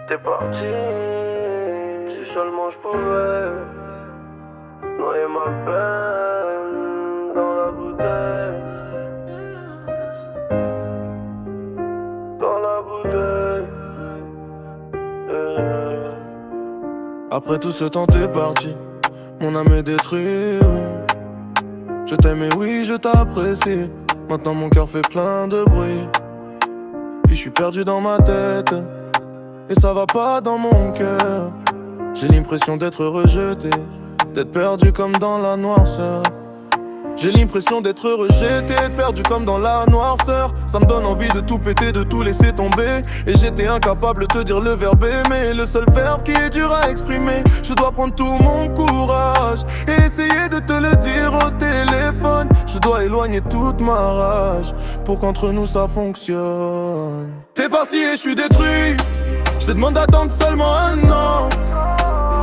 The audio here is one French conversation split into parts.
T'es parti, si seulement je pouvais noyer ma peine dans la bouteille. Dans la bouteille. Après tout ce temps t'es parti, mon âme est détruite. Je t'aimais, oui, je t'apprécie. Maintenant mon cœur fait plein de bruit. Puis je suis perdu dans ma tête et ça va pas dans mon cœur. J'ai l'impression d'être rejeté, d'être perdu comme dans la noirceur. J'ai l'impression d'être rejeté, perdu comme dans la noirceur. Ça me donne envie de tout péter, de tout laisser tomber. Et j'étais incapable de te dire le verbe aimer, le seul verbe qui est dur à exprimer. Je dois prendre tout mon courage et essayer de te le dire au téléphone. Je dois éloigner toute ma rage pour qu'entre nous ça fonctionne. T'es parti et je suis détruit. Je te demande d'attendre seulement un an,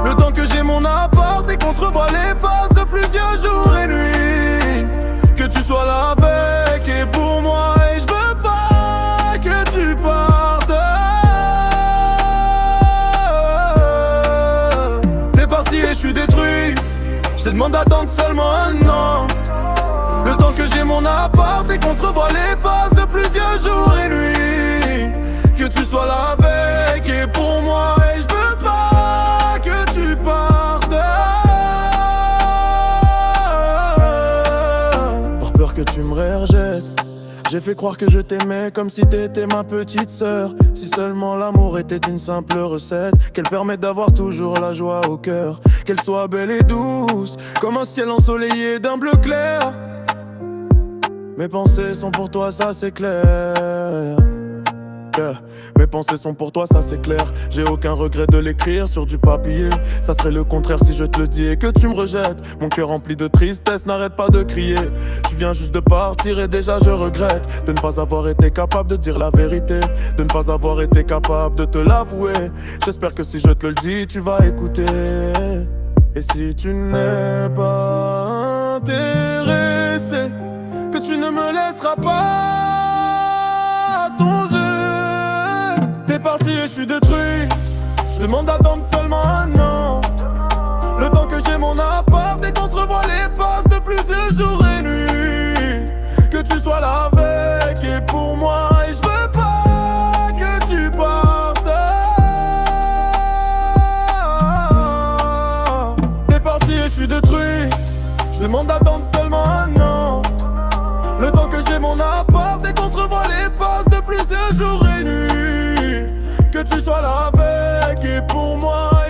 le temps que j'ai mon appart et qu'on se revoit les passes de plusieurs jours et nuits. Que tu sois là avec et pour moi. Et je veux pas que tu partes. T'es parti et je suis détruit. Je te demande d'attendre seulement un an, le temps que j'ai mon appart et qu'on se revoit les passes de plusieurs jours et nuits. Que tu sois là avec et pour moi. Et je veux pas que tu partes. Par peur que tu me rejettes, j'ai fait croire que je t'aimais comme si t'étais ma petite sœur. Si seulement l'amour était une simple recette, qu'elle permette d'avoir toujours la joie au cœur, qu'elle soit belle et douce comme un ciel ensoleillé d'un bleu clair. Mes pensées sont pour toi, ça c'est clair. Mes pensées sont pour toi, ça c'est clair. J'ai aucun regret de l'écrire sur du papier. Ça serait le contraire si je te le dis et que tu me rejettes. Mon cœur rempli de tristesse n'arrête pas de crier. Tu viens juste de partir et déjà je regrette de ne pas avoir été capable de dire la vérité, de ne pas avoir été capable de te l'avouer. J'espère que si je te le dis tu vas écouter. Et si tu n'es pas intéressé, que tu ne me laisseras pas ton jeu. T'es parti et je suis détruit. Je demande d'attendre seulement un an, le temps que j'ai mon appart et qu'on se revoit les passes de plusieurs jours et nuits. Que tu sois là avec et pour moi. Et je veux pas que tu partes. T'es parti et je suis détruit. Je demande d'attendre seulement un an, le temps que j'ai mon appart et qu'on se revoit les passes de plusieurs jours et nuits. Que tu sois là avec et pour moi.